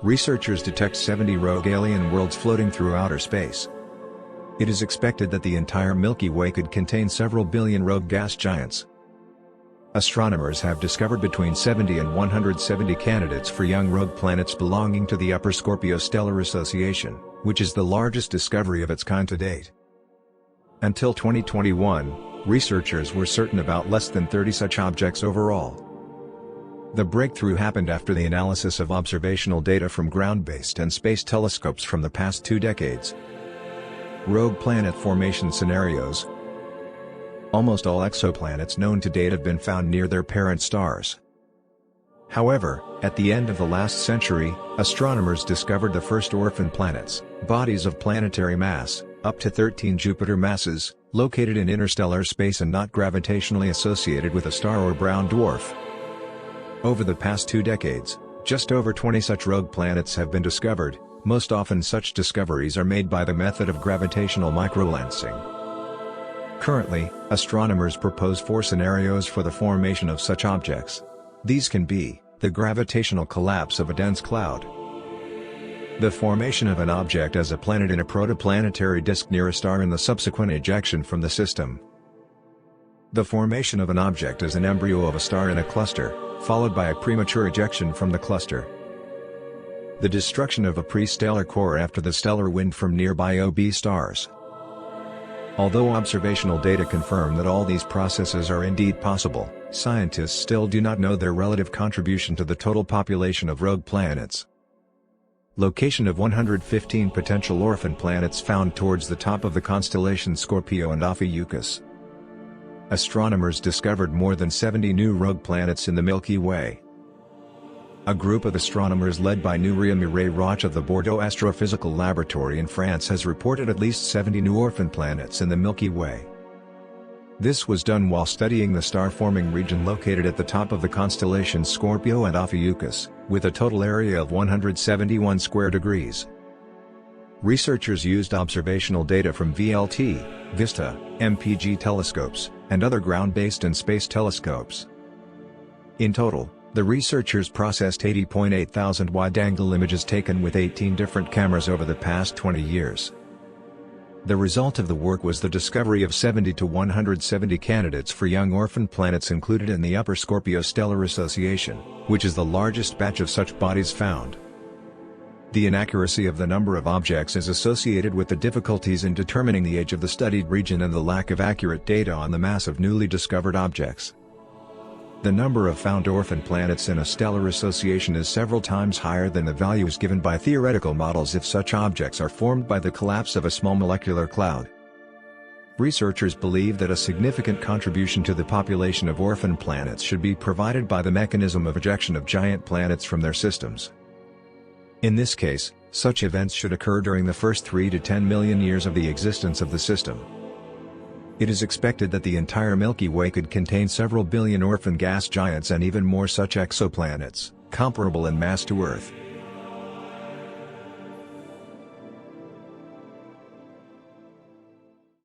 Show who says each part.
Speaker 1: researchers detect 70 rogue alien worlds floating through outer space. It is expected that the entire Milky Way could contain several billion rogue gas giants. Astronomers have discovered between 70 and 170 candidates for young rogue planets belonging to the Upper Scorpio Stellar Association, which is the largest discovery of its kind to date. Until 2021, researchers were certain about less than 30 such objects overall. The breakthrough happened after the analysis of observational data from ground-based and space telescopes from the past 2 decades. Rogue planet formation scenarios. Almost all exoplanets known to date have been found near their parent stars. However, at the end of the last century, astronomers discovered the first orphan planets, bodies of planetary mass, up to 13 Jupiter masses, located in interstellar space and not gravitationally associated with a star or brown dwarf. Over the past 2 decades, just over 20 such rogue planets have been discovered. Most often such discoveries are made by the method of gravitational microlensing. Currently, astronomers propose 4 scenarios for the formation of such objects. These can be, the gravitational collapse of a dense cloud, the formation of an object as a planet in a protoplanetary disk near a star and the subsequent ejection from the system, the formation of an object as an embryo of a star in a cluster, followed by a premature ejection from the cluster, the destruction of a pre-stellar core after the stellar wind from nearby OB stars. Although observational data confirm that all these processes are indeed possible, scientists still do not know their relative contribution to the total population of rogue planets. Location of 115 potential orphan planets found towards the top of the constellations Scorpio and Ophiuchus. Astronomers discovered more than 70 new rogue planets in the Milky Way. A group of astronomers led by Nouriel Roch of the Bordeaux Astrophysical Laboratory in France has reported at least 70 new orphan planets in the Milky Way. This was done while studying the star-forming region located at the top of the constellations Scorpio and Ophiuchus, with a total area of 171 square degrees. Researchers used observational data from VLT, VISTA, MPG telescopes, and other ground-based and space telescopes. In total, the researchers processed 80.8 thousand wide-angle images taken with 18 different cameras over the past 20 years. The result of the work was the discovery of 70 to 170 candidates for young orphan planets included in the Upper Scorpio Stellar Association, which is the largest batch of such bodies found. The inaccuracy of the number of objects is associated with the difficulties in determining the age of the studied region and the lack of accurate data on the mass of newly discovered objects. The number of found orphan planets in a stellar association is several times higher than the values given by theoretical models if such objects are formed by the collapse of a small molecular cloud. Researchers believe that a significant contribution to the population of orphan planets should be provided by the mechanism of ejection of giant planets from their systems. In this case, such events should occur during the first 3 to 10 million years of the existence of the system. It is expected that the entire Milky Way could contain several billion orphan gas giants and even more such exoplanets, comparable in mass to Earth.